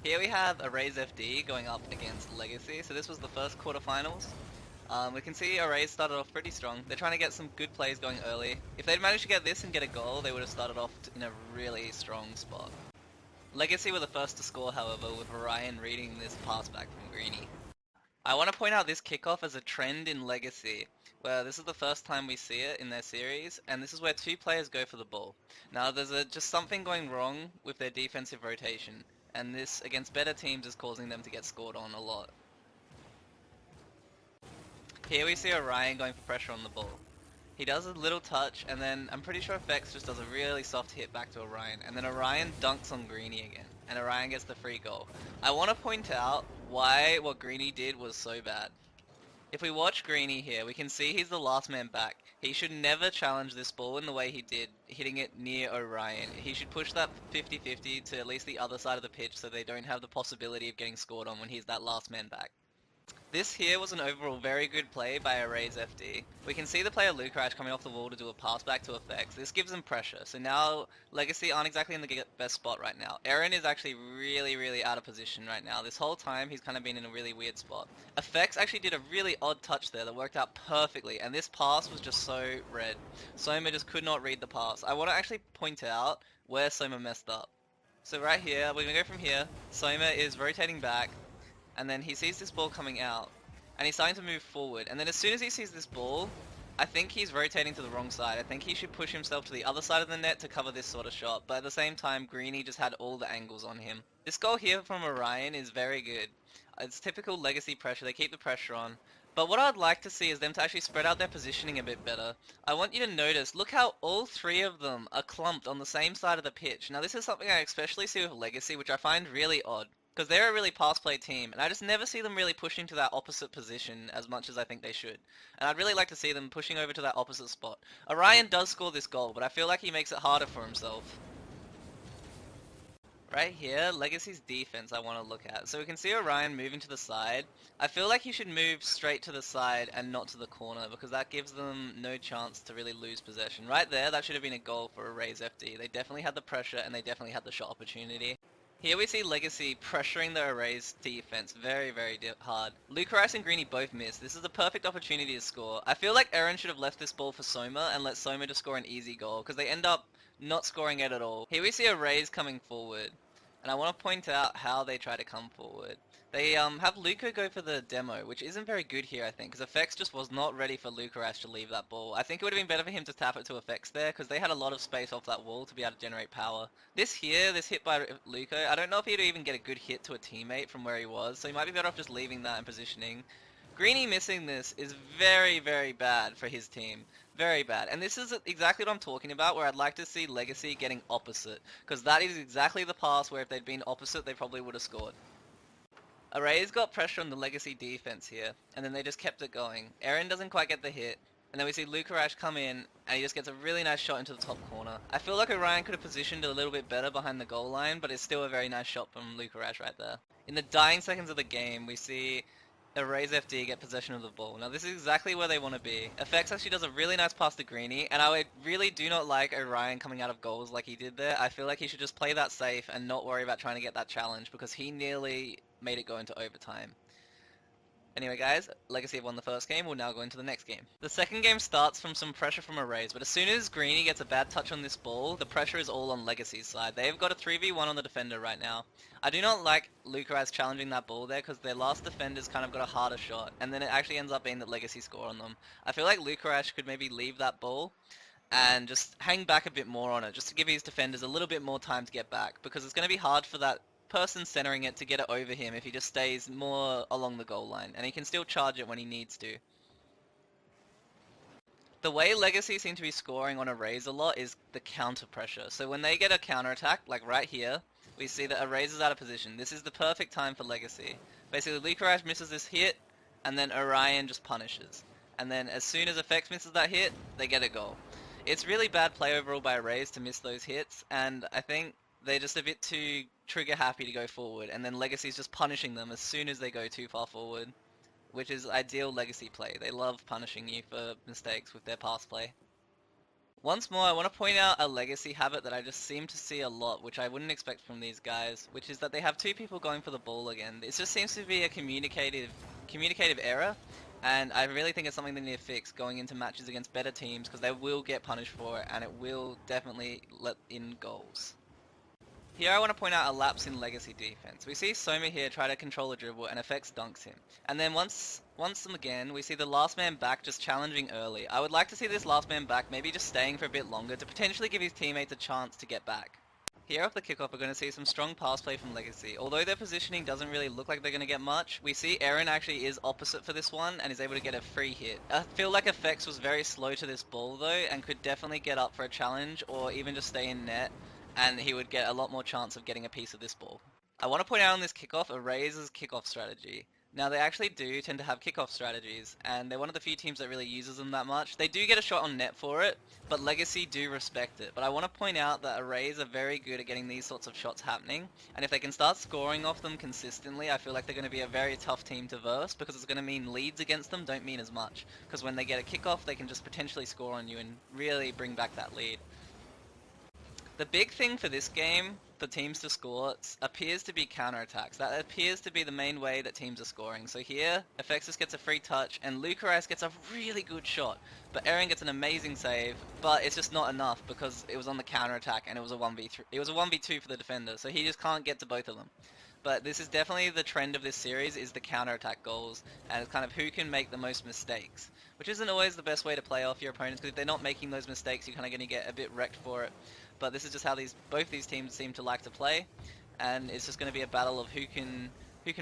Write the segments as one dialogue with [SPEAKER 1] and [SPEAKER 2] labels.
[SPEAKER 1] Here we have Arrays FD going up against Legacy. So this was the first quarterfinals. We can see Arrays started off pretty strong. They're trying to get some good plays going early. If they'd managed to get this and get a goal, they would have started off in a really strong spot. Legacy were the first to score, however, with Orion reading this pass back from Greeny. I want to point out this kickoff as a trend in Legacy, where this is the first time we see it in their series, and this is where two players go for the ball. Now, there's just something going wrong with their defensive rotation, and this, against better teams, is causing them to get scored on a lot. Here we see Orion going for pressure on the ball. He does a little touch, and then I'm pretty sure Fex just does a really soft hit back to Orion, and then Orion dunks on Greeny again, and Orion gets the free goal. I want to point out why what Greeny did was so bad. If we watch Greeny here, we can see he's the last man back. He should never challenge this ball in the way he did, hitting it near Orion. He should push that 50-50 to at least the other side of the pitch so they don't have the possibility of getting scored on when he's that last man back. This here was an overall very good play by Arrays FD. We can see the player Lucrash coming off the wall to do a pass back to Effects. This gives them pressure. So now Legacy aren't exactly in the best spot right now. Eren is actually really out of position right now. This whole time he's kind of been in a really weird spot. Effects actually did a really odd touch there that worked out perfectly, and this pass was just so red. Soma just could not read the pass. I want to actually point out where Soma messed up. So right here, we're going to go from here. Soma is rotating back, and then he sees this ball coming out, and he's starting to move forward, and then as soon as he sees this ball, I think he's rotating to the wrong side. I think he should push himself to the other side of the net to cover this sort of shot, but at the same time, Greeny just had all the angles on him. This goal here from Orion is very good. It's typical Legacy pressure, they keep the pressure on. But what I'd like to see is them to actually spread out their positioning a bit better. I want you to notice, look how all three of them are clumped on the same side of the pitch. Now this is something I especially see with Legacy, which I find really odd. Because they're a really pass-play team, and I just never see them really pushing to that opposite position as much as I think they should. And I'd really like to see them pushing over to that opposite spot. Orion does score this goal, but I feel like he makes it harder for himself. Right here, Legacy's defense I want to look at. So we can see Orion moving to the side. I feel like he should move straight to the side and not to the corner, because that gives them no chance to really lose possession. Right there, that should have been a goal for a Raise FD. They definitely had the pressure, and they definitely had the shot opportunity. Here we see Legacy pressuring the Arrays defense very hard. Lucarice and Greeny both miss. This is a perfect opportunity to score. I feel like Eren should have left this ball for Soma and let Soma just score an easy goal, because they end up not scoring it at all. Here we see Arrays coming forward, and I want to point out how they try to come forward. They have Luco go for the demo, which isn't very good here, I think, because Effects just was not ready for Lucarash to leave that ball. I think it would have been better for him to tap it to Effects there, because they had a lot of space off that wall to be able to generate power. This here, this hit by Luco, I don't know if he'd even get a good hit to a teammate from where he was, so he might be better off just leaving that and positioning. Greeny missing this is very bad for his team. Very bad. And this is exactly what I'm talking about, where I'd like to see Legacy getting opposite, because that is exactly the pass where if they'd been opposite, they probably would have scored. Arrays got pressure on the Legacy defense here, and then they just kept it going. Eren doesn't quite get the hit, and then we see Lucarash come in, and he just gets a really nice shot into the top corner. I feel like Orion could have positioned a little bit better behind the goal line, but it's still a very nice shot from Lucarash right there. In the dying seconds of the game, we see Arrays FD get possession of the ball. Now this is exactly where they want to be. Effects actually does a really nice pass to Greeny, and I really do not like Orion coming out of goals like he did there. I feel like he should just play that safe and not worry about trying to get that challenge, because he nearly made it go into overtime. Anyway guys, Legacy have won the first game, we'll now go into the next game. The second game starts from some pressure from Arrays, but as soon as Greeny gets a bad touch on this ball, the pressure is all on Legacy's side. They've got a 3v1 on the defender right now. I do not like Lucarice challenging that ball there, because their last defender's kind of got a harder shot, and then it actually ends up being that Legacy score on them. I feel like Lucarice could maybe leave that ball and just hang back a bit more on it, just to give his defenders a little bit more time to get back, because it's going to be hard for that person centering it to get it over him if he just stays more along the goal line, and he can still charge it when he needs to. The way Legacy seem to be scoring on Arrays a lot is the counter pressure. So when they get a counter attack, like right here, we see that Arrays is out of position. This is the perfect time for Legacy. Basically, Lucarash misses this hit, and then Orion just punishes. And then as soon as Effects misses that hit, they get a goal. It's really bad play overall by Arrays to miss those hits, and I think they're just a bit too trigger happy to go forward, and then Legacy's just punishing them as soon as they go too far forward, which is ideal Legacy play. They love punishing you for mistakes with their pass play. Once more, I want to point out a legacy habit that I just seem to see a lot, which I wouldn't expect from these guys, which is that they have two people going for the ball again. It just seems to be a communicative error, and I really think it's something they need to fix going into matches against better teams, because they will get punished for it, and it will definitely let in goals. Here I want to point out a lapse in legacy defense. We see Soma here try to control a dribble and FX dunks him. And then once again, we see the last man back just challenging early. I would like to see this last man back maybe just staying for a bit longer to potentially give his teammates a chance to get back. Here off the kickoff, we're going to see some strong pass play from Legacy. Although their positioning doesn't really look like they're going to get much, we see Aaron actually is opposite for this one and is able to get a free hit. I feel like FX was very slow to this ball though and could definitely get up for a challenge or even just stay in net, and he would get a lot more chance of getting a piece of this ball. I want to point out on this kickoff Eras's kickoff strategy. Now they actually do tend to have kickoff strategies, and they're one of the few teams that really uses them that much. They do get a shot on net for it, but Legacy do respect it. But I want to point out that Arrays are very good at getting these sorts of shots happening, and if they can start scoring off them consistently, I feel like they're going to be a very tough team to verse, because it's going to mean leads against them don't mean as much. Because when they get a kickoff, they can just potentially score on you and really bring back that lead. The big thing for this game, for teams to score, appears to be counterattacks. That appears to be the main way that teams are scoring. So here, Effexus gets a free touch, and Lucaris gets a really good shot. But Aaron gets an amazing save, but it's just not enough because it was on the counterattack and it was a 1v3. It was a 1v2 for the defender, so he just can't get to both of them. But this is definitely the trend of this series, is the counterattack goals, and it's kind of who can make the most mistakes. Which isn't always the best way to play off your opponents, because if they're not making those mistakes, you're kind of going to get a bit wrecked for it. But this is just how both these teams seem to like to play, and it's just going to be a battle of who can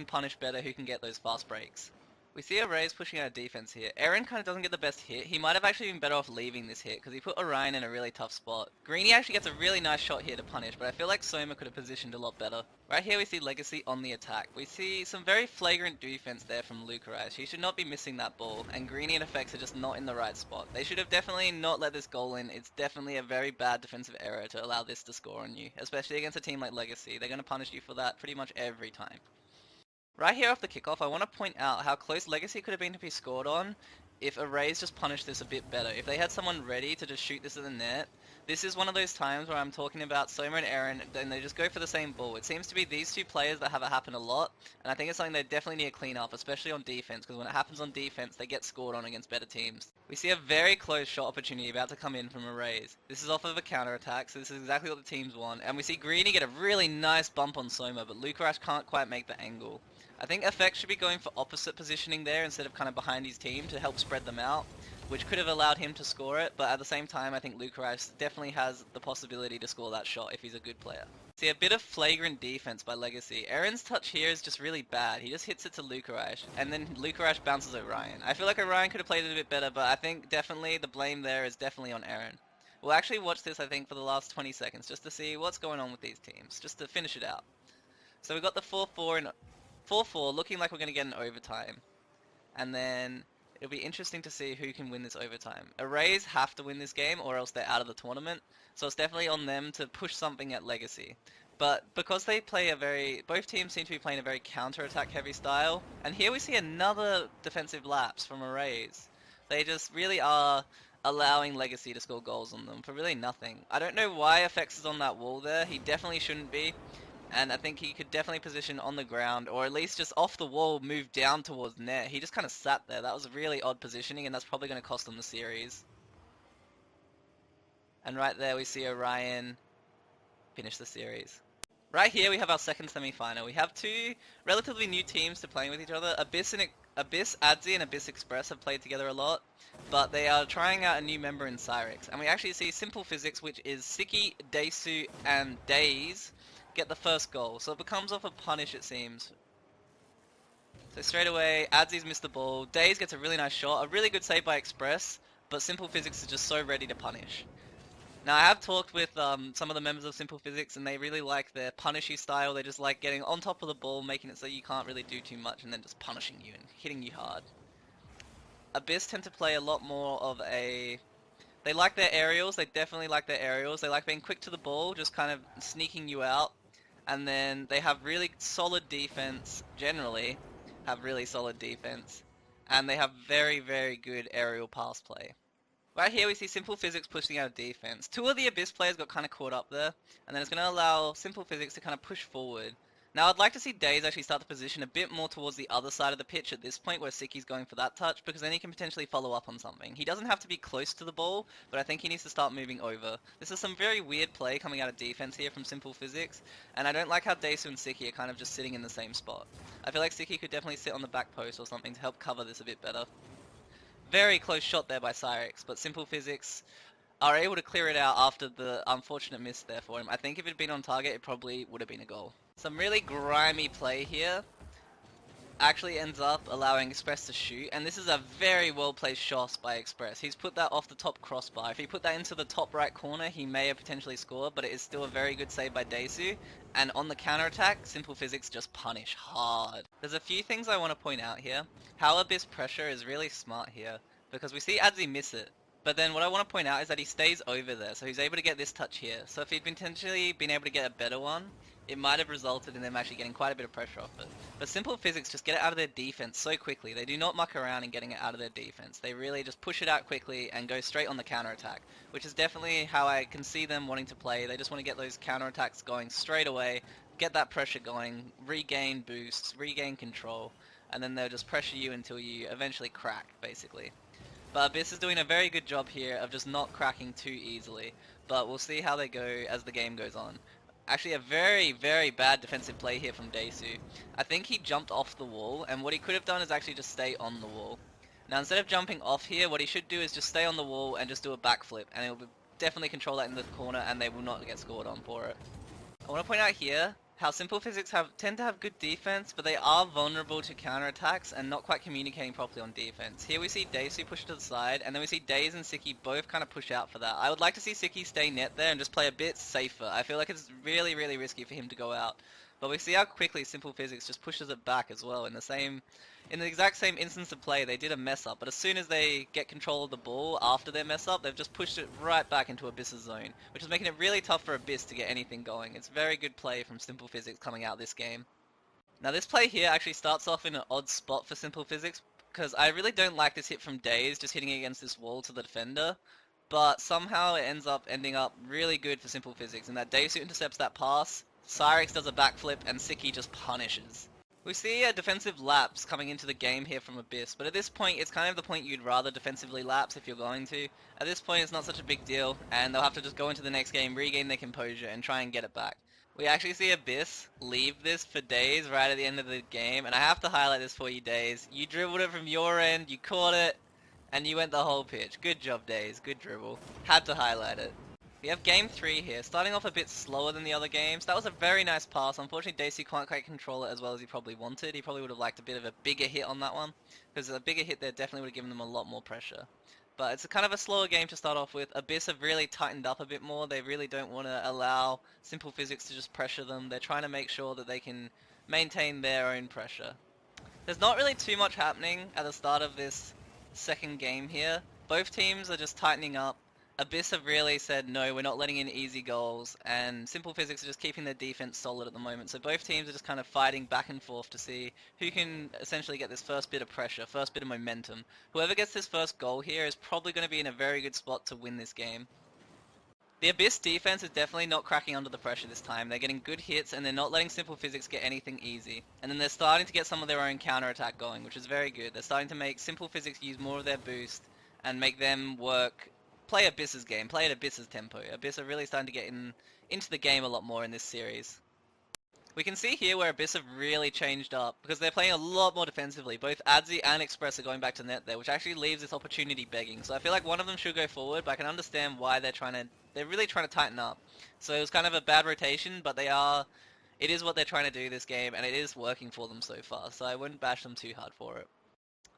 [SPEAKER 1] punish better, who can get those fast breaks. We see Arrays pushing out defense here. Aaron kind of doesn't get the best hit. He might have actually been better off leaving this hit because he put Orion in a really tough spot. Greeny actually gets a really nice shot here to punish, but I feel like Soma could have positioned a lot better. Right here we see Legacy on the attack. We see some very flagrant defense there from Lucaris. He should not be missing that ball, and Greeny and Effects are just not in the right spot. They should have definitely not let this goal in. It's definitely a very bad defensive error to allow this to score on you, especially against a team like Legacy. They're going to punish you for that pretty much every time. Right here off the kickoff, I want to point out how close Legacy could have been to be scored on if Arrays just punished this a bit better. If they had someone ready to just shoot this at the net, this is one of those times where I'm talking about Soma and Aaron, and they just go for the same ball. It seems to be these two players that have it happen a lot, and I think it's something they definitely need to clean up, especially on defense, because when it happens on defense, they get scored on against better teams. We see a very close shot opportunity about to come in from Arrays. This is off of a counter-attack, so this is exactly what the teams want, and we see Greeny get a really nice bump on Soma, but Lucaris can't quite make the angle. I think FX should be going for opposite positioning there instead of kind of behind his team to help spread them out, which could have allowed him to score it, but at the same time I think Lucaris definitely has the possibility to score that shot if he's a good player. See, a bit of flagrant defense by Legacy. Aaron's touch here is just really bad. He just hits it to Lucaris, and then Lucaris bounces Orion. I feel like Orion could have played it a bit better, but I think definitely the blame there is definitely on Aaron. We'll actually watch this, I think, for the last 20 seconds, just to see what's going on with these teams, just to finish it out. So we got the 4-4 and 4-4, looking like we're going to get an overtime. And then it'll be interesting to see who can win this overtime. Arrays have to win this game or else they're out of the tournament. So it's definitely on them to push something at Legacy. But because they play both teams seem to be playing a very counter-attack heavy style. And here we see another defensive lapse from Arrays. They just really are allowing Legacy to score goals on them for really nothing. I don't know why FX is on that wall there. He definitely shouldn't be. And I think he could definitely position on the ground, or at least just off the wall, move down towards net. He just kind of sat there. That was a really odd positioning, and that's probably going to cost them the series. And right there we see Orion finish the series. Right here we have our second semi-final. We have two relatively new teams to playing with each other. Abyss, Adzi and Abyss Express have played together a lot, but they are trying out a new member in Cyrix. And we actually see Simple Physics, which is Siki, Deisu, and Daze, get the first goal. So it becomes off a punish, it seems. So straight away, Adzi's missed the ball. Daze gets a really nice shot, a really good save by Express, but Simple Physics is just so ready to punish. Now I have talked with some of the members of Simple Physics, and they really like their punishy style. They just like getting on top of the ball, making it so you can't really do too much, and then just punishing you and hitting you hard. Abyss tend to play a lot more of a... They like their aerials, they definitely like their aerials. They like being quick to the ball, just kind of sneaking you out. And then they have really solid defense, generally have really solid defense. And they have very, very good aerial pass play. Right here we see Simple Physics pushing out defense. Two of the Abyss players got kind of caught up there, and then it's going to allow Simple Physics to kind of push forward. Now I'd like to see Daze actually start to position a bit more towards the other side of the pitch at this point where Siki's going for that touch, because then he can potentially follow up on something. He doesn't have to be close to the ball, but I think he needs to start moving over. This is some very weird play coming out of defense here from Simple Physics, and I don't like how Daze and Siki are kind of just sitting in the same spot. I feel like Siki could definitely sit on the back post or something to help cover this a bit better. Very close shot there by Cyrix, but Simple Physics are able to clear it out after the unfortunate miss there for him. I think if it had been on target, it probably would have been a goal. Some really grimy play here actually ends up allowing Express to shoot, and this is a very well placed shot by Express. He's put that off the top crossbar. If he put that into the top right corner, he may have potentially scored, but it is still a very good save by Daisu. And on the counter attack, Simple Physics just punish hard. There's a few things I want to point out here. How Abyss pressure is really smart here, because we see Adzi miss it. But then what I want to point out is that he stays over there, so he's able to get this touch here. So if he'd potentially been able to get a better one, it might have resulted in them actually getting quite a bit of pressure off it. But Simple Physics just get it out of their defense so quickly. They do not muck around in getting it out of their defense. They really just push it out quickly and go straight on the counter attack, which is definitely how I can see them wanting to play. They just want to get those counter attacks going straight away, get that pressure going, regain boosts, regain control, and then they'll just pressure you until you eventually crack, basically. But Abyss is doing a very good job here of just not cracking too easily, but we'll see how they go as the game goes on. Actually a very, very bad defensive play here from Daisu. I think he jumped off the wall, and what he could have done is actually just stay on the wall. Now instead of jumping off here, what he should do is just stay on the wall and just do a backflip, and it will definitely control that in the corner, and they will not get scored on for it. I want to point out here how Simple Physics tend to have good defense, but they are vulnerable to counterattacks and not quite communicating properly on defense. Here we see Daisu push to the side, and then we see Daze and Siki both kind of push out for that. I would like to see Siki stay net there and just play a bit safer. I feel like it's really, really risky for him to go out. But we see how quickly Simple Physics just pushes it back as well. In the exact same instance of play, they did a mess up, but as soon as they get control of the ball after their mess up, they've just pushed it right back into Abyss's zone, which is making it really tough for Abyss to get anything going. It's very good play from Simple Physics coming out this game. Now this play here actually starts off in an odd spot for Simple Physics, because I really don't like this hit from Daze, just hitting against this wall to the defender. But somehow it ending up really good for Simple Physics, in that Daisu intercepts that pass, Cyrix does a backflip, and Siki just punishes. We see a defensive lapse coming into the game here from Abyss, but at this point it's kind of the point you'd rather defensively lapse if you're going to. At this point it's not such a big deal, and they'll have to just go into the next game, regain their composure, and try and get it back. We actually see Abyss leave this for Daze right at the end of the game, and I have to highlight this for you, Daze. You dribbled it from your end, you caught it, and you went the whole pitch. Good job, Daze. Good dribble. Had to highlight it. We have game 3 here, starting off a bit slower than the other games. That was a very nice pass. Unfortunately, Daisu can't quite control it as well as he probably wanted. He probably would have liked a bit of a bigger hit on that one, because a bigger hit there definitely would have given them a lot more pressure. But it's a kind of a slower game to start off with. Abyss have really tightened up a bit more. They really don't want to allow Simple Physics to just pressure them. They're trying to make sure that they can maintain their own pressure. There's not really too much happening at the start of this second game here. Both teams are just tightening up. Abyss have really said, no, we're not letting in easy goals, and Simple Physics are just keeping their defense solid at the moment. So both teams are just kind of fighting back and forth to see who can essentially get this first bit of pressure, first bit of momentum. Whoever gets this first goal here is probably going to be in a very good spot to win this game. The Abyss defense is definitely not cracking under the pressure this time. They're getting good hits, and they're not letting Simple Physics get anything easy. And then they're starting to get some of their own counter-attack going, which is very good. They're starting to make Simple Physics use more of their boost and make them play Abyss's game, play at Abyss's tempo. Abyss are really starting to get into the game a lot more in this series. We can see here where Abyss have really changed up, because they're playing a lot more defensively. Both Adzi and Express are going back to net there, which actually leaves this opportunity begging. So I feel like one of them should go forward, but I can understand why they're really trying to tighten up. So it was kind of a bad rotation, but it is what they're trying to do this game, and it is working for them so far, so I wouldn't bash them too hard for it.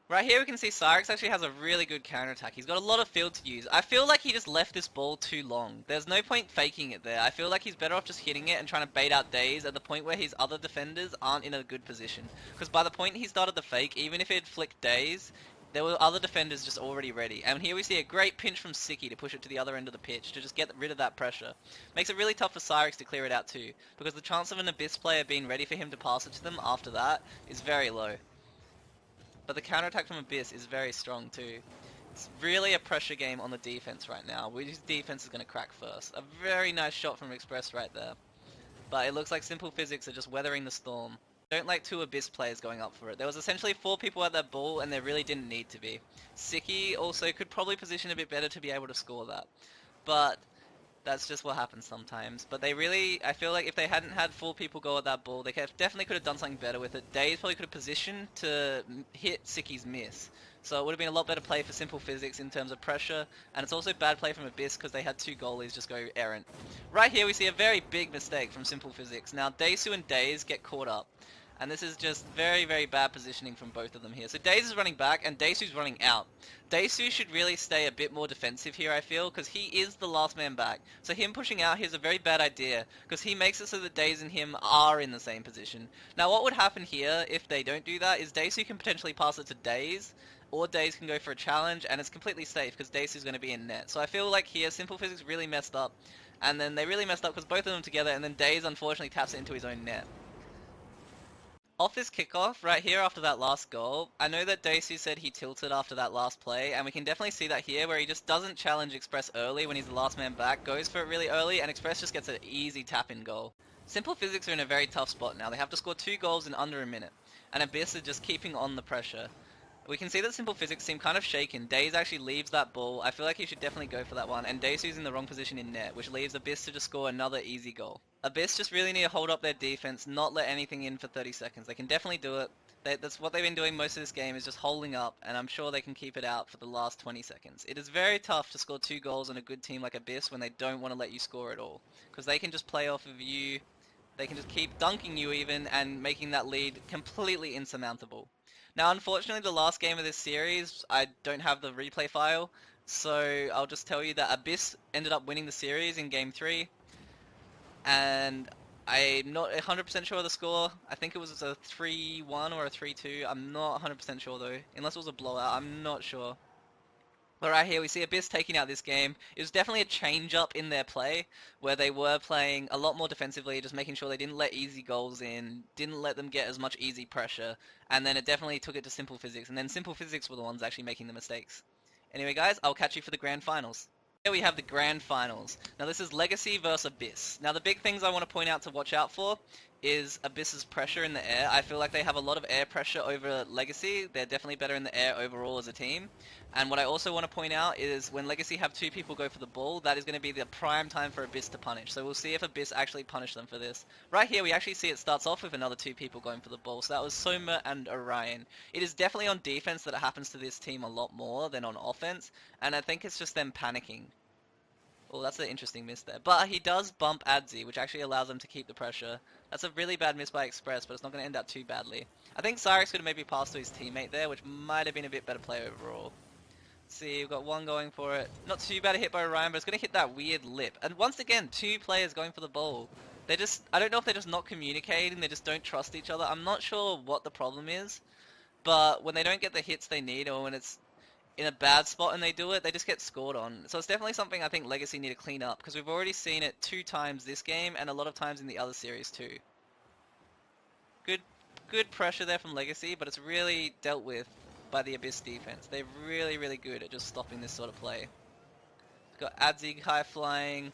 [SPEAKER 1] Right here we can see Cyrix actually has a really good counterattack. He's got a lot of field to use. I feel like he just left this ball too long. There's no point faking it there. I feel like he's better off just hitting it and trying to bait out Daze at the point where his other defenders aren't in a good position. Because by the point he started the fake, even if he had flicked Daze, there were other defenders just already ready. And here we see a great pinch from Siki to push it to the other end of the pitch to just get rid of that pressure. Makes it really tough for Cyrix to clear it out too, because the chance of an Abyss player being ready for him to pass it to them after that is very low. But the counterattack from Abyss is very strong too. It's really a pressure game on the defense right now. Which defense is going to crack first? A very nice shot from Express right there. But it looks like Simple Physics are just weathering the storm. Don't like two Abyss players going up for it. There was essentially 4 people at that ball, and there really didn't need to be. Siki also could probably position a bit better to be able to score that. But that's just what happens sometimes. But they really, I feel like if they hadn't had 4 people go at that ball, they definitely could have done something better with it. Days probably could have positioned to hit Siki's miss. So it would have been a lot better play for Simple Physics in terms of pressure, and it's also bad play from Abyss because they had 2 goalies just go errant. Right here we see a very big mistake from Simple Physics. Now Daisu and Days get caught up, and this is just very, very bad positioning from both of them here. So Days is running back, and Daisu's running out. Daisu should really stay a bit more defensive here, I feel, because he is the last man back. So him pushing out here is a very bad idea, because he makes it so that Days and him are in the same position. Now what would happen here if they don't do that is Daisu can potentially pass it to Days, or Days can go for a challenge, and it's completely safe because Days is going to be in net. So I feel like here Simple Physics really messed up, and then they really messed up because both of them together, and then Days unfortunately taps it into his own net. Off this kickoff, right here after that last goal, I know that Daisu said he tilted after that last play, and we can definitely see that here where he just doesn't challenge Express early when he's the last man back, goes for it really early, and Express just gets an easy tap-in goal. Simple Physics are in a very tough spot now. They have to score 2 goals in under a minute, and Abyss is just keeping on the pressure. We can see that Simple Physics seem kind of shaken. Days actually leaves that ball. I feel like he should definitely go for that one, and Daisu's in the wrong position in net, which leaves Abyss to just score another easy goal. Abyss just really need to hold up their defense, not let anything in for 30 seconds. They can definitely do it. That's what they've been doing most of this game, is just holding up, and I'm sure they can keep it out for the last 20 seconds. It is very tough to score 2 goals on a good team like Abyss when they don't want to let you score at all, because they can just play off of you. They can just keep dunking you even, and making that lead completely insurmountable. Now, unfortunately, the last game of this series, I don't have the replay file, so I'll just tell you that Abyss ended up winning the series in Game 3, and I'm not 100% sure of the score. I think it was a 3-1 or a 3-2. I'm not 100% sure, though. Unless it was a blowout, I'm not sure. But right here we see Abyss taking out this game. It was definitely a change up in their play, where they were playing a lot more defensively, just making sure they didn't let easy goals in, didn't let them get as much easy pressure, and then it definitely took it to Simple Physics, and then Simple Physics were the ones actually making the mistakes. Anyway guys, I'll catch you for the grand finals. Here we have the grand finals. Now this is Legacy versus Abyss. Now the big things I want to point out to watch out for is Abyss's pressure in the air. I feel like they have a lot of air pressure over Legacy. They're definitely better in the air overall as a team. And what I also want to point out is when Legacy have 2 people go for the ball, that is going to be the prime time for Abyss to punish. So we'll see if Abyss actually punish them for this. Right here we actually see it starts off with another 2 people going for the ball. So that was Soma and Orion. It is definitely on defense that it happens to this team a lot more than on offense. And I think it's just them panicking. Oh, that's an interesting miss there. But he does bump Adzi, which actually allows him to keep the pressure. That's a really bad miss by Express, but it's not going to end up too badly. I think Cyrix could have maybe passed to his teammate there, which might have been a bit better play overall. Let's see, we've got one going for it. Not too bad a hit by Orion, but it's going to hit that weird lip. And once again, 2 players going for the ball. They just, I don't know if they're just not communicating, they just don't trust each other. I'm not sure what the problem is, but when they don't get the hits they need, or when it's in a bad spot and they do it, they just get scored on. So it's definitely something I think Legacy need to clean up, because we've already seen it 2 times this game and a lot of times in the other series too. Good pressure there from Legacy, but it's really dealt with by the Abyss defense. They're really, really good at just stopping this sort of play. Got Adzi high flying.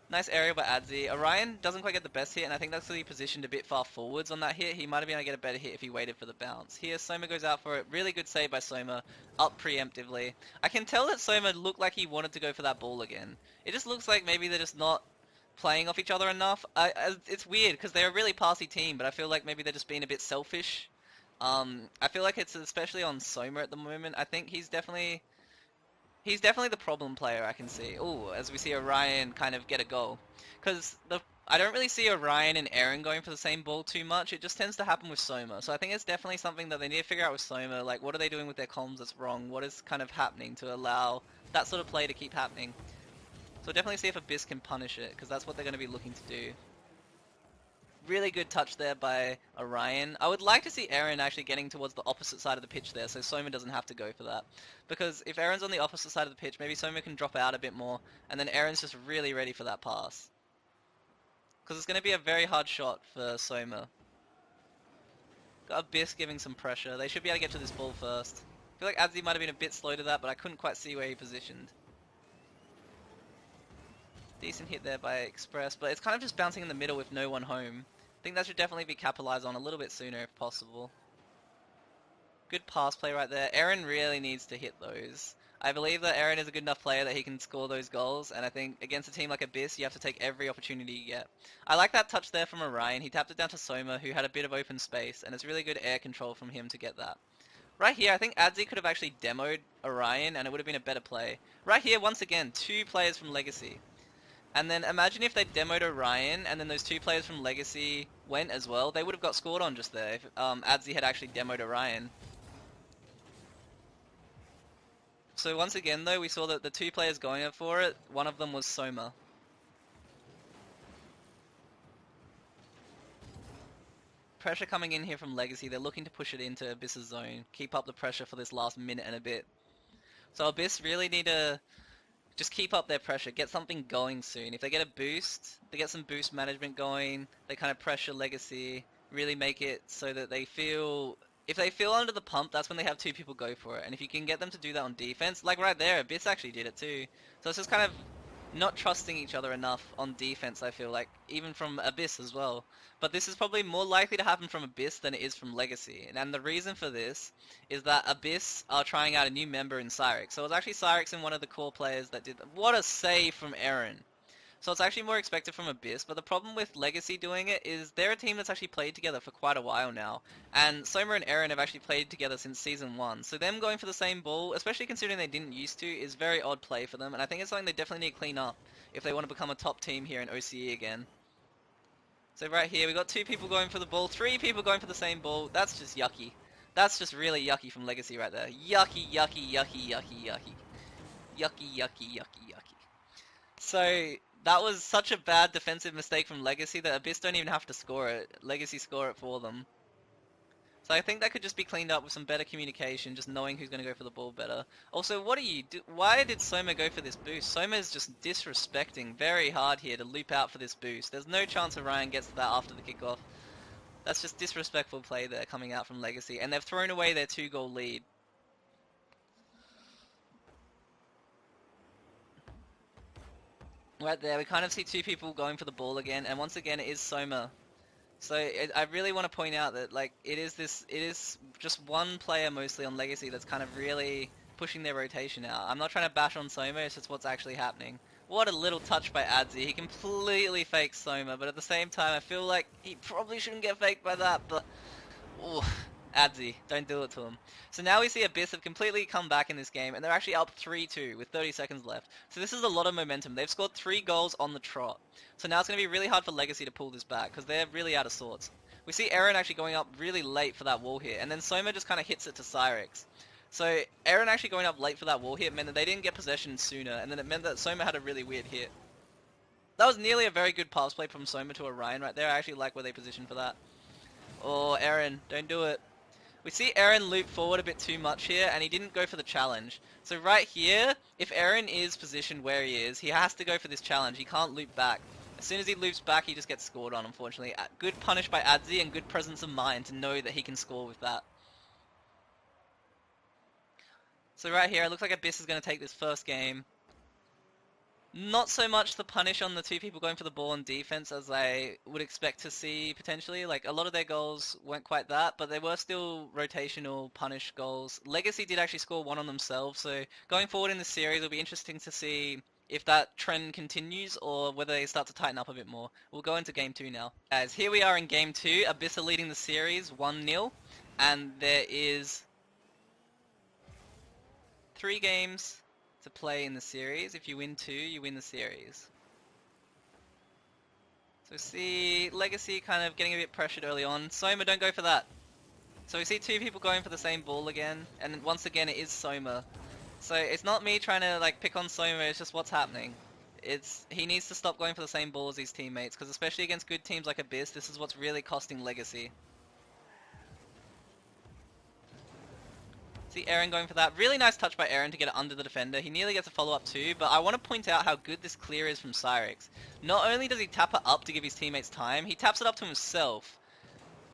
[SPEAKER 1] Nice area by Adzi. Orion doesn't quite get the best hit, and I think that's because he positioned a bit far forwards on that hit. He might have been able to get a better hit if he waited for the bounce. Here, Soma goes out for it. Really good save by Soma, up preemptively. I can tell that Soma looked like he wanted to go for that ball again. It just looks like maybe they're just not playing off each other enough. It's weird, because they're a really passy team, but I feel like maybe they're just being a bit selfish. I feel like it's especially on Soma at the moment. I think he's definitely the problem player I can see. Oh, as we see Orion kind of get a goal. Because I don't really see Orion and Aaron going for the same ball too much. It just tends to happen with Soma. So I think it's definitely something that they need to figure out with Soma. Like, what are they doing with their comms that's wrong? What is kind of happening to allow that sort of play to keep happening? So definitely see if Abyss can punish it, because that's what they're going to be looking to do. Really good touch there by Orion. I would like to see Aaron actually getting towards the opposite side of the pitch there, so Soma doesn't have to go for that. Because if Aaron's on the opposite side of the pitch, maybe Soma can drop out a bit more, and then Aaron's just really ready for that pass. Because it's going to be a very hard shot for Soma. Got Abyss giving some pressure. They should be able to get to this ball first. I feel like Adzi might have been a bit slow to that, but I couldn't quite see where he positioned. Decent hit there by Express, but it's kind of just bouncing in the middle with no one home. I think that should definitely be capitalized on a little bit sooner if possible. Good pass play right there. Aaron really needs to hit those. I believe that Aaron is a good enough player that he can score those goals, and I think against a team like Abyss, you have to take every opportunity you get. I like that touch there from Orion. He tapped it down to Soma, who had a bit of open space, and it's really good air control from him to get that. Right here, I think Adzi could have actually demoed Orion, and it would have been a better play. Right here, once again, 2 players from Legacy. And then imagine if they demoed Orion, and then those 2 players from Legacy went as well. They would have got scored on just there if Adzi had actually demoed Orion. So once again though, we saw that the 2 players going for it, one of them was Soma. Pressure coming in here from Legacy, they're looking to push it into Abyss's zone, keep up the pressure for this last minute and a bit. So Abyss really need to just keep up their pressure, get something going soon. If they get a boost, they get some boost management going, they kind of pressure Legacy, really make it so that they feel... If they feel under the pump, that's when they have 2 people go for it. And if you can get them to do that on defense, like right there, Abyss actually did it too. So it's just kind of not trusting each other enough on defense, I feel like, even from Abyss as well. But this is probably more likely to happen from Abyss than it is from Legacy. And the reason for this is that Abyss are trying out a new member in Cyrix. So it was actually Cyrix and one of the core players that did... What a save from Aaron! So it's actually more expected from Abyss, but the problem with Legacy doing it is they're a team that's actually played together for quite a while now, and Soma and Aaron have actually played together since Season 1, so them going for the same ball, especially considering they didn't used to, is very odd play for them, and I think it's something they definitely need to clean up if they want to become a top team here in OCE again. So right here, we got 2 people going for the ball, 3 people going for the same ball. That's just yucky. That's just really yucky from Legacy right there. Yucky, yucky, yucky, yucky, yucky. Yucky, yucky, yucky, yucky. So... that was such a bad defensive mistake from Legacy that Abyss don't even have to score it. Legacy score it for them. So I think that could just be cleaned up with some better communication, just knowing who's going to go for the ball better. Also, what do you do? Why did Soma go for this boost? Soma is just disrespecting very hard here to loop out for this boost. There's no chance Orion gets to that after the kickoff. That's just disrespectful play there coming out from Legacy. And they've thrown away their 2-goal lead. Right there, we kind of see 2 people going for the ball again, and once again it is Soma. So I really want to point out that like it is just one player mostly on Legacy that's kind of really pushing their rotation out. I'm not trying to bash on Soma, it's just what's actually happening. What a little touch by Adzi. He completely fakes Soma, but at the same time I feel like he probably shouldn't get faked by that, but... Ooh, Adzi, don't do it to him. So now we see Abyss have completely come back in this game, and they're actually up 3-2 with 30 seconds left. So this is a lot of momentum. They've scored 3 goals on the trot. So now it's going to be really hard for Legacy to pull this back, because they're really out of sorts. We see Aaron actually going up really late for that wall hit, and then Soma just kind of hits it to Cyrix. So Aaron actually going up late for that wall hit meant that they didn't get possession sooner, and then it meant that Soma had a really weird hit. That was nearly a very good pass play from Soma to Orion right there. I actually like where they positioned for that. Oh, Aaron, don't do it. We see Aaron loop forward a bit too much here, and he didn't go for the challenge. So right here, if Aaron is positioned where he is, he has to go for this challenge. He can't loop back. As soon as he loops back, he just gets scored on, unfortunately. Good punish by Adzi, and good presence of mind to know that he can score with that. So right here, it looks like Abyss is going to take this first game. Not so much the punish on the 2 people going for the ball on defense as I would expect to see potentially. Like, a lot of their goals weren't quite that, but they were still rotational punish goals. Legacy did actually score 1 on themselves, so going forward in the series, it'll be interesting to see if that trend continues or whether they start to tighten up a bit more. We'll go into Game 2 now. Guys, here we are in Game 2. Abyss are leading the series 1-0, and there is 3 games to play in the series. If you win 2, you win the series. So see Legacy kind of getting a bit pressured early on. Soma, don't go for that. So we see 2 people going for the same ball again, and once again it is Soma. So it's not me trying to like pick on Soma, it's just what's happening. He needs to stop going for the same ball as his teammates, because especially against good teams like Abyss, this is what's really costing Legacy. See Aaron going for that. Really nice touch by Aaron to get it under the defender. He nearly gets a follow-up too, but I want to point out how good this clear is from Cyrix. Not only does he tap it up to give his teammates time, he taps it up to himself.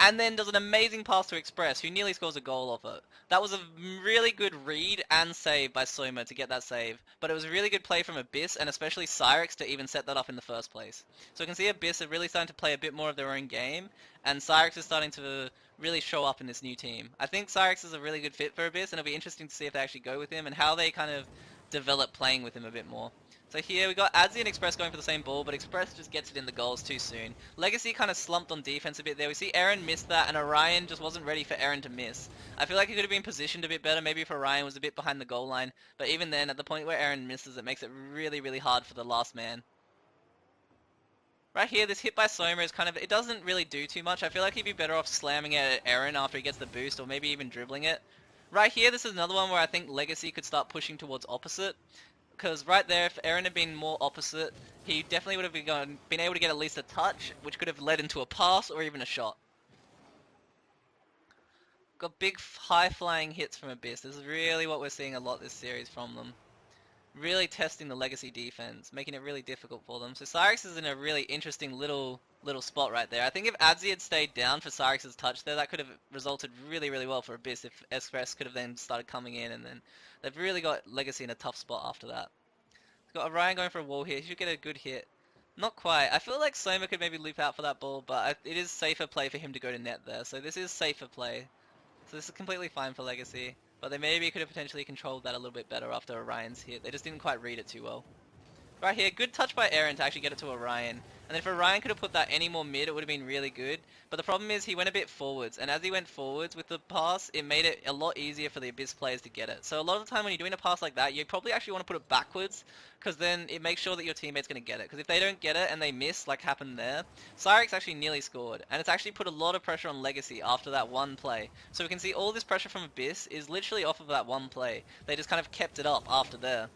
[SPEAKER 1] and then does an amazing pass to Express, who nearly scores a goal off it. That was a really good read and save by Soma to get that save, but it was a really good play from Abyss, and especially Cyrix to even set that up in the first place. So we can see Abyss are really starting to play a bit more of their own game, and Cyrix is starting to really show up in this new team. I think Cyrix is a really good fit for Abyss, and it'll be interesting to see if they actually go with him, and how they kind of develop playing with him a bit more. So here we got Adzi and Express going for the same ball, but Express just gets it in the goals too soon. Legacy kind of slumped on defense a bit there. We see Aaron miss that, and Orion just wasn't ready for Aaron to miss. I feel like he could have been positioned a bit better, maybe if Orion was a bit behind the goal line, but even then, at the point where Aaron misses, it makes it really, really hard for the last man. Right here, this hit by Soma is kind of, it doesn't really do too much. I feel like he'd be better off slamming it at Aaron after he gets the boost, or maybe even dribbling it. Right here, this is another one where I think Legacy could start pushing towards opposite. Because right there, if Aaron had been more opposite, he definitely would have been able to get at least a touch, which could have led into a pass or even a shot. Got big high-flying hits from Abyss. This is really what we're seeing a lot this series from them. Really testing the Legacy defense, making it really difficult for them. So Cyrix is in a really interesting little spot right there. I think if Adzi had stayed down for Cyrix's touch there, that could have resulted really, really well for Abyss if Express could have then started coming in, and then they've really got Legacy in a tough spot after that. Got Orion going for a wall here. He should get a good hit. Not quite. I feel like Soma could maybe loop out for that ball, but it is safer play for him to go to net there. So this is safer play. So this is completely fine for Legacy. But they maybe could have potentially controlled that a little bit better after Orion's hit. They just didn't quite read it too well. Right here, good touch by Aaron to actually get it to Orion. And if Orion could have put that any more mid, it would have been really good. But the problem is he went a bit forwards. And as he went forwards with the pass, it made it a lot easier for the Abyss players to get it. So a lot of the time when you're doing a pass like that, you probably actually want to put it backwards, because then it makes sure that your teammate's going to get it. Because if they don't get it and they miss, like happened there, Cyrix actually nearly scored. And it's actually put a lot of pressure on Legacy after that one play. So we can see all this pressure from Abyss is literally off of that one play. They just kind of kept it up after there.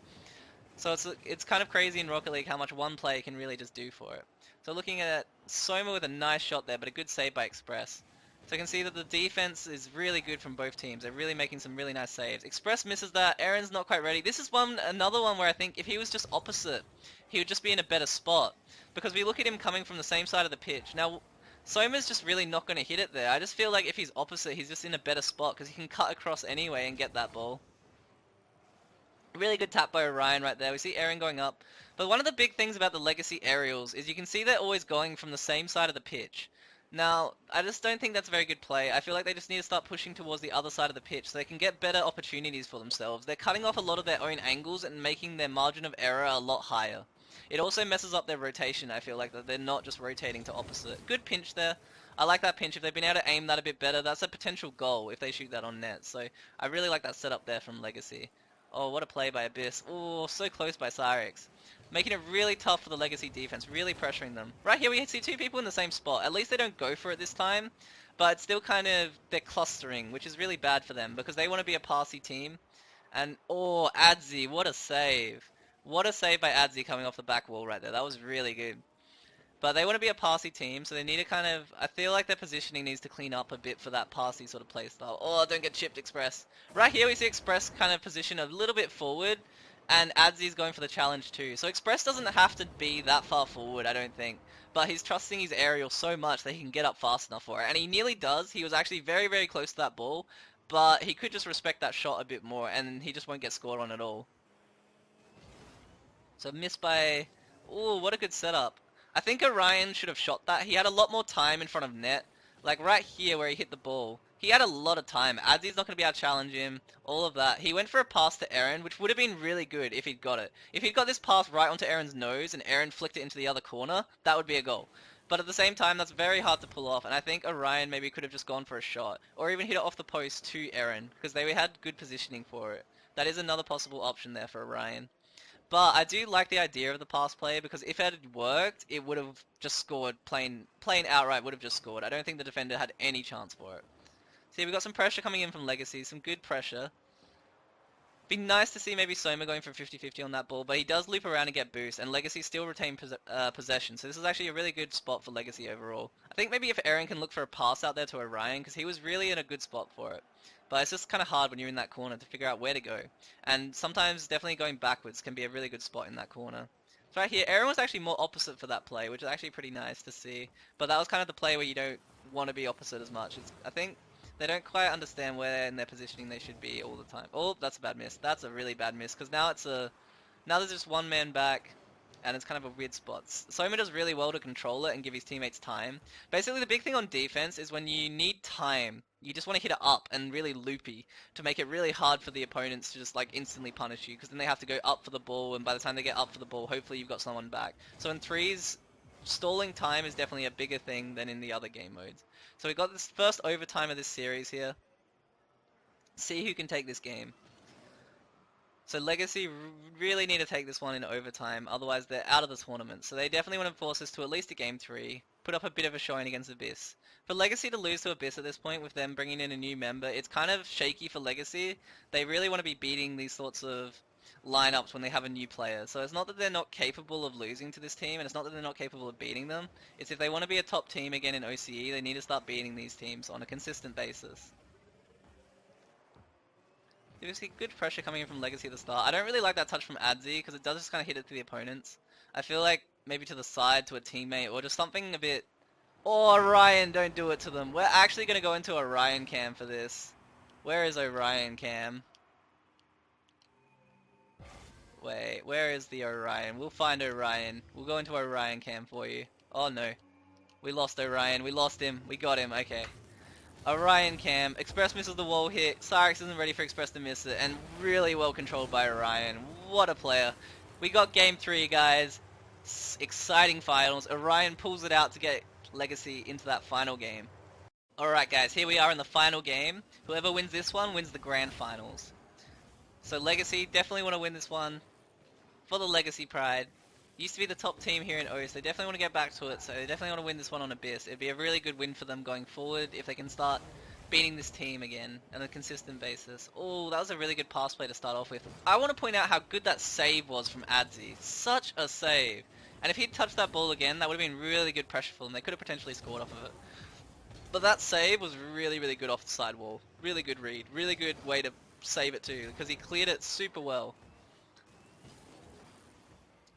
[SPEAKER 1] So it's kind of crazy in Rocket League how much one play can really just do for it. So looking at Soma with a nice shot there, but a good save by Express. So you can see that the defense is really good from both teams. They're really making some really nice saves. Express misses that. Aaron's not quite ready. This is another one where I think if he was just opposite, he would just be in a better spot. Because we look at him coming from the same side of the pitch. Now, Soma's just really not going to hit it there. I just feel like if he's opposite, he's just in a better spot because he can cut across anyway and get that ball. Really good tap by Orion right there. We see Aaron going up. But one of the big things about the Legacy aerials is you can see they're always going from the same side of the pitch. Now, I just don't think that's a very good play. I feel like they just need to start pushing towards the other side of the pitch so they can get better opportunities for themselves. They're cutting off a lot of their own angles and making their margin of error a lot higher. It also messes up their rotation, I feel like, that they're not just rotating to opposite. Good pinch there. I like that pinch. If they've been able to aim that a bit better, that's a potential goal if they shoot that on net. So I really like that setup there from Legacy. Oh, what a play by Abyss. Oh, so close by Cyrix. Making it really tough for the Legacy defense, really pressuring them. Right here we see two people in the same spot. At least they don't go for it this time, but it's still kind of, they're clustering, which is really bad for them because they want to be a passy team. And, oh, Adzi, what a save. What a save by Adzi coming off the back wall right there. That was really good. But they want to be a passy team, so they need to kind of, I feel like their positioning needs to clean up a bit for that passy sort of play style. Oh, don't get chipped, Express. Right here we see Express kind of position a little bit forward, and Adzi's going for the challenge too. So Express doesn't have to be that far forward, I don't think. But he's trusting his aerial so much that he can get up fast enough for it. And he nearly does. He was actually very, very close to that ball. But he could just respect that shot a bit more, and he just won't get scored on at all. So missed by... Ooh, what a good setup. I think Orion should have shot that. He had a lot more time in front of net. Like right here where he hit the ball. He had a lot of time. Adzi's not going to be able to challenge him. All of that. He went for a pass to Aaron, which would have been really good if he'd got it. If he'd got this pass right onto Aaron's nose and Aaron flicked it into the other corner, that would be a goal. But at the same time, that's very hard to pull off. And I think Orion maybe could have just gone for a shot. Or even hit it off the post to Aaron. Because they had good positioning for it. That is another possible option there for Orion. But I do like the idea of the pass play because if it had worked, it would have just scored plain outright, would have just scored. I don't think the defender had any chance for it. See, we've got some pressure coming in from Legacy, some good pressure. Be nice to see maybe Soma going for 50-50 on that ball, but he does loop around and get boost, and Legacy still retain possession, so this is actually a really good spot for Legacy overall. I think maybe if Aaron can look for a pass out there to Orion, because he was really in a good spot for it. But it's just kind of hard when you're in that corner to figure out where to go. And sometimes definitely going backwards can be a really good spot in that corner. So right here, Aaron was actually more opposite for that play, which is actually pretty nice to see. But that was kind of the play where you don't want to be opposite as much. I think they don't quite understand where in their positioning they should be all the time. Oh, that's a bad miss. That's a really bad miss, because now there's just one man back, and it's kind of a weird spot. Soma does really well to control it and give his teammates time. Basically, the big thing on defense is when you need time, you just want to hit it up and really loopy to make it really hard for the opponents to just like instantly punish you, because then they have to go up for the ball, and by the time they get up for the ball, hopefully you've got someone back. So in threes, stalling time is definitely a bigger thing than in the other game modes. So we got this first overtime of this series here. See who can take this game. So Legacy really need to take this one in overtime, otherwise they're out of the tournament. So they definitely want to force us to at least a game 3, put up a bit of a showing against Abyss. For Legacy to lose to Abyss at this point with them bringing in a new member, it's kind of shaky for Legacy. They really want to be beating these sorts of lineups when they have a new player. So it's not that they're not capable of losing to this team, and it's not that they're not capable of beating them. It's if they want to be a top team again in OCE, they need to start beating these teams on a consistent basis. You see good pressure coming in from Legacy at the start. I don't really like that touch from Adzi because it does just kind of hit it to the opponents. I feel like maybe to the side, to a teammate, or just something a bit... Oh, Orion, don't do it to them. We're actually going to go into Orion cam for this. Where is Orion cam? Wait, where is the Orion? We'll find Orion. We'll go into Orion cam for you. Oh no. We lost Orion. We lost him. We got him. Okay. Orion cam, Express misses the wall hit, Cyrix isn't ready for Express to miss it, and really well controlled by Orion. What a player. We got game 3, guys. Exciting finals. Orion pulls it out to get Legacy into that final game. Alright guys, here we are in the final game. Whoever wins this one wins the grand finals. So Legacy definitely want to win this one for the Legacy pride. Used to be the top team here in OS. They definitely want to get back to it, so they definitely want to win this one on Abyss. It'd be a really good win for them going forward if they can start beating this team again on a consistent basis. Oh, that was a really good pass play to start off with. I want to point out how good that save was from Adzi. Such a save. And if he'd touched that ball again, that would have been really good pressure for them. They could have potentially scored off of it. But that save was really, really good off the sidewall. Really good read. Really good way to save it too, because he cleared it super well.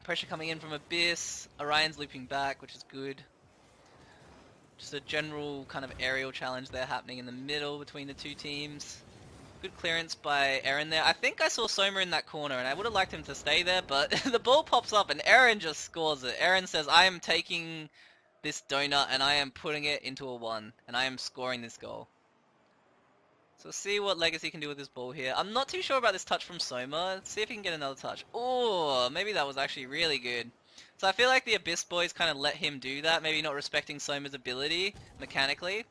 [SPEAKER 1] Pressure coming in from Abyss. Orion's looping back, which is good. Just a general kind of aerial challenge there happening in the middle between the two teams. Good clearance by Aaron there. I think I saw Soma in that corner, and I would have liked him to stay there, but the ball pops up and Aaron just scores it. Aaron says, I am taking this donut and I am putting it into a 1, and I am scoring this goal. So we'll see what Legacy can do with this ball here. I'm not too sure about this touch from Soma. Let's see if he can get another touch. Oh, maybe that was actually really good. So I feel like the Abyss boys kind of let him do that, maybe not respecting Soma's ability mechanically.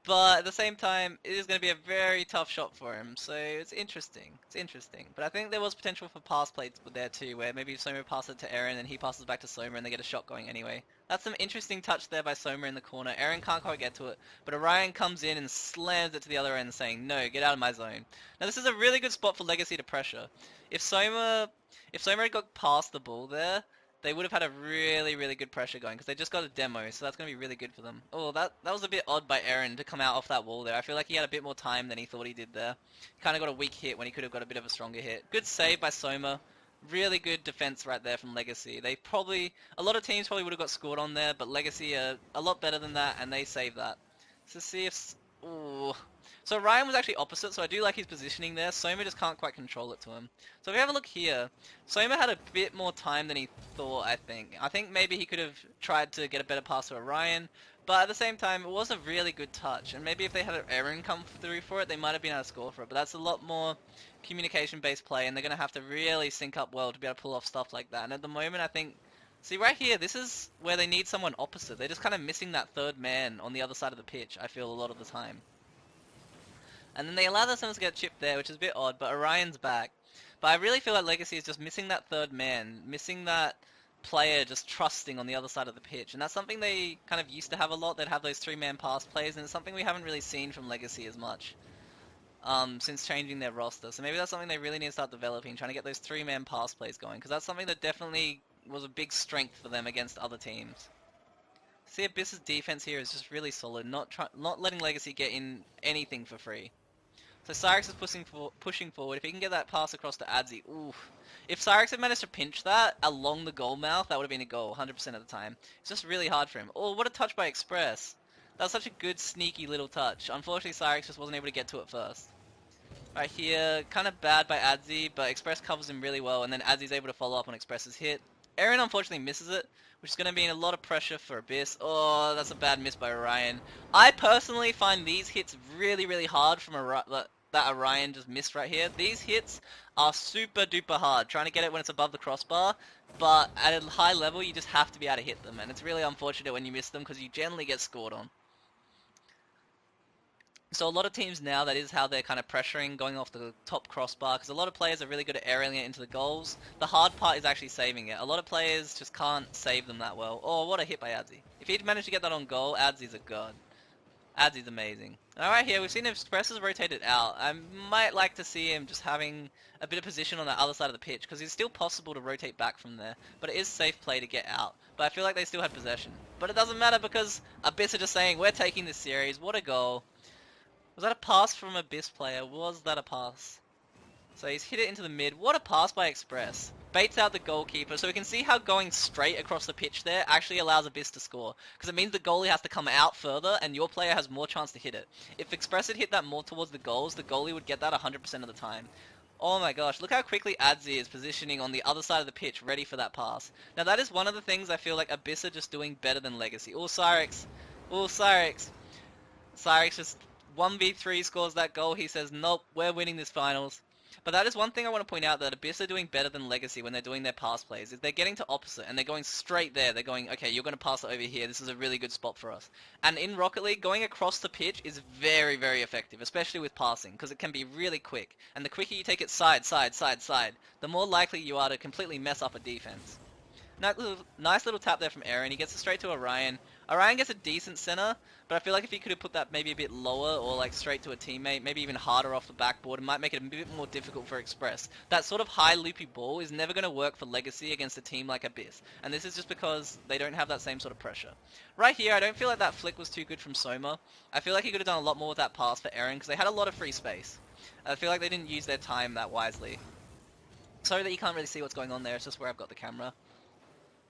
[SPEAKER 1] But at the same time, it is going to be a very tough shot for him, so it's interesting. It's interesting. But I think there was potential for pass plays there too, where maybe Soma passes it to Aaron and he passes back to Soma and they get a shot going anyway. That's some interesting touch there by Soma in the corner. Aaron can't quite get to it, but Orion comes in and slams it to the other end saying, no, get out of my zone. Now this is a really good spot for Legacy to pressure. If Soma had got past the ball there, they would have had a really, really good pressure going because they just got a demo, so that's going to be really good for them. Oh, that was a bit odd by Aaron to come out off that wall there. I feel like he had a bit more time than he thought he did there. Kind of got a weak hit when he could have got a bit of a stronger hit. Good save by Soma. Really good defense right there from Legacy. A lot of teams probably would have got scored on there, but Legacy are a lot better than that, and they saved that. So see if... Ooh. So Ryan was actually opposite, so I do like his positioning there. Soma just can't quite control it to him. So if we have a look here, Soma had a bit more time than he thought, I think. I think maybe he could have tried to get a better pass to Orion, but at the same time, it was a really good touch. And maybe if they had Aaron come through for it, they might have been able to score for it. But that's a lot more communication-based play, and they're going to have to really sync up well to be able to pull off stuff like that. And at the moment, I think... See, right here, this is where they need someone opposite. They're just kind of missing that third man on the other side of the pitch, I feel, a lot of the time. And then they allow themselves to get chipped there, which is a bit odd, but Orion's back. But I really feel like Legacy is just missing that third man, missing that player just trusting on the other side of the pitch. And that's something they kind of used to have a lot. They'd have those 3-man pass plays, and it's something we haven't really seen from Legacy as much since changing their roster. So maybe that's something they really need to start developing, trying to get those 3-man pass plays going, because that's something that definitely was a big strength for them against other teams. See, Abyss's defense here is just really solid, not letting Legacy get in anything for free. So Cyrix is pushing forward. If he can get that pass across to Adzi, oof. If Cyrix had managed to pinch that along the goal mouth, that would have been a goal 100% of the time. It's just really hard for him. Oh, what a touch by Express. That was such a good, sneaky little touch. Unfortunately, Cyrix just wasn't able to get to it first. Right here, kind of bad by Adzi, but Express covers him really well, and then Adzi's able to follow up on Express's hit. Aaron unfortunately misses it, which is going to be in a lot of pressure for Abyss. Oh, that's a bad miss by Orion. I personally find these hits really, really hard from that Orion just missed right here. These hits are super duper hard, trying to get it when it's above the crossbar, but at a high level you just have to be able to hit them, and it's really unfortunate when you miss them because you generally get scored on. So a lot of teams now, that is how they're kind of pressuring, going off the top crossbar, because a lot of players are really good at aerialing it into the goals. The hard part is actually saving it. A lot of players just can't save them that well. Oh, what a hit by Adzi. If he'd managed to get that on goal, Adzi's a god. Adzi's amazing. Alright, here, we've seen Express has rotated out. I might like to see him just having a bit of position on the other side of the pitch, because it's still possible to rotate back from there, but it is safe play to get out. But I feel like they still had possession. But it doesn't matter, because Abyss are just saying, we're taking this series, what a goal. Was that a pass from Abyss player? Was that a pass? So he's hit it into the mid. What a pass by Express. Baits out the goalkeeper. So we can see how going straight across the pitch there actually allows Abyss to score. Because it means the goalie has to come out further and your player has more chance to hit it. If Express had hit that more towards the goals, the goalie would get that 100% of the time. Oh my gosh, look how quickly Adzi is positioning on the other side of the pitch, ready for that pass. Now that is one of the things I feel like Abyss are just doing better than Legacy. Oh, Cyrix. Oh, Cyrix. Cyrix just 1v3 scores that goal. He says, nope, we're winning this finals. But that is one thing I want to point out, that Abyss are doing better than Legacy when they're doing their pass plays, is they're getting to opposite, and they're going straight there. They're going, okay, you're going to pass it over here. This is a really good spot for us. And in Rocket League, going across the pitch is very, very effective, especially with passing, because it can be really quick. And the quicker you take it side, side, side, side, the more likely you are to completely mess up a defense. Nice little tap there from Aaron. He gets it straight to Orion. Orion gets a decent center, but I feel like if he could have put that maybe a bit lower or like straight to a teammate, maybe even harder off the backboard, it might make it a bit more difficult for Express. That sort of high loopy ball is never going to work for Legacy against a team like Abyss, and this is just because they don't have that same sort of pressure. Right here, I don't feel like that flick was too good from Soma. I feel like he could have done a lot more with that pass for Aaron because they had a lot of free space. I feel like they didn't use their time that wisely. Sorry that you can't really see what's going on there, it's just where I've got the camera.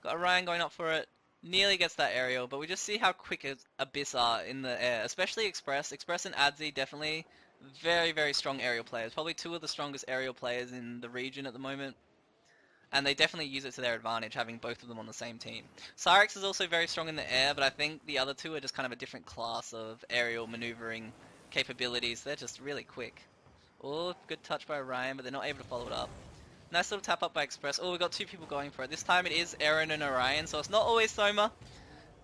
[SPEAKER 1] Got Orion going up for it. Nearly gets that aerial, but we just see how quick Abyss are in the air, especially Express. Express and Adzi definitely very, very strong aerial players. Probably two of the strongest aerial players in the region at the moment. And they definitely use it to their advantage, having both of them on the same team. Cyrix is also very strong in the air, but I think the other two are just kind of a different class of aerial maneuvering capabilities. They're just really quick. Oh, good touch by Orion, but they're not able to follow it up. Nice little tap up by Express. Oh, we got two people going for it. This time it is Aaron and Orion, so it's not always Soma.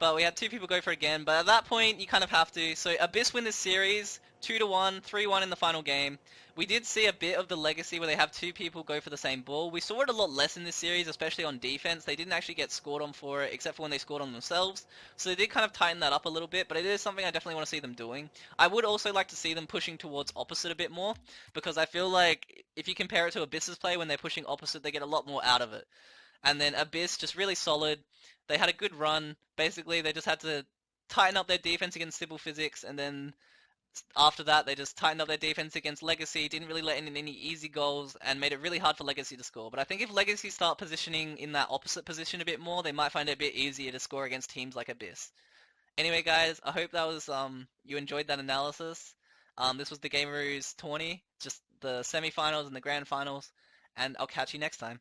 [SPEAKER 1] But we had two people go for it again. But at that point, you kind of have to. So Abyss win this series, 2-1, 3-1 in the final game. We did see a bit of the Legacy where they have two people go for the same ball. We saw it a lot less in this series, especially on defense. They didn't actually get scored on for it, except for when they scored on themselves. So they did kind of tighten that up a little bit, but it is something I definitely want to see them doing. I would also like to see them pushing towards opposite a bit more, because I feel like if you compare it to Abyss's play, when they're pushing opposite, they get a lot more out of it. And then Abyss, just really solid. They had a good run. Basically, they just had to tighten up their defense against Sybil Physics, and then after that, they just tightened up their defense against Legacy, didn't really let in any easy goals, and made it really hard for Legacy to score. But I think if Legacy start positioning in that opposite position a bit more, they might find it a bit easier to score against teams like Abyss. Anyway, guys, I hope that was you enjoyed that analysis. This was the Gameroos Tourney, just the semi-finals and the grand finals, and I'll catch you next time.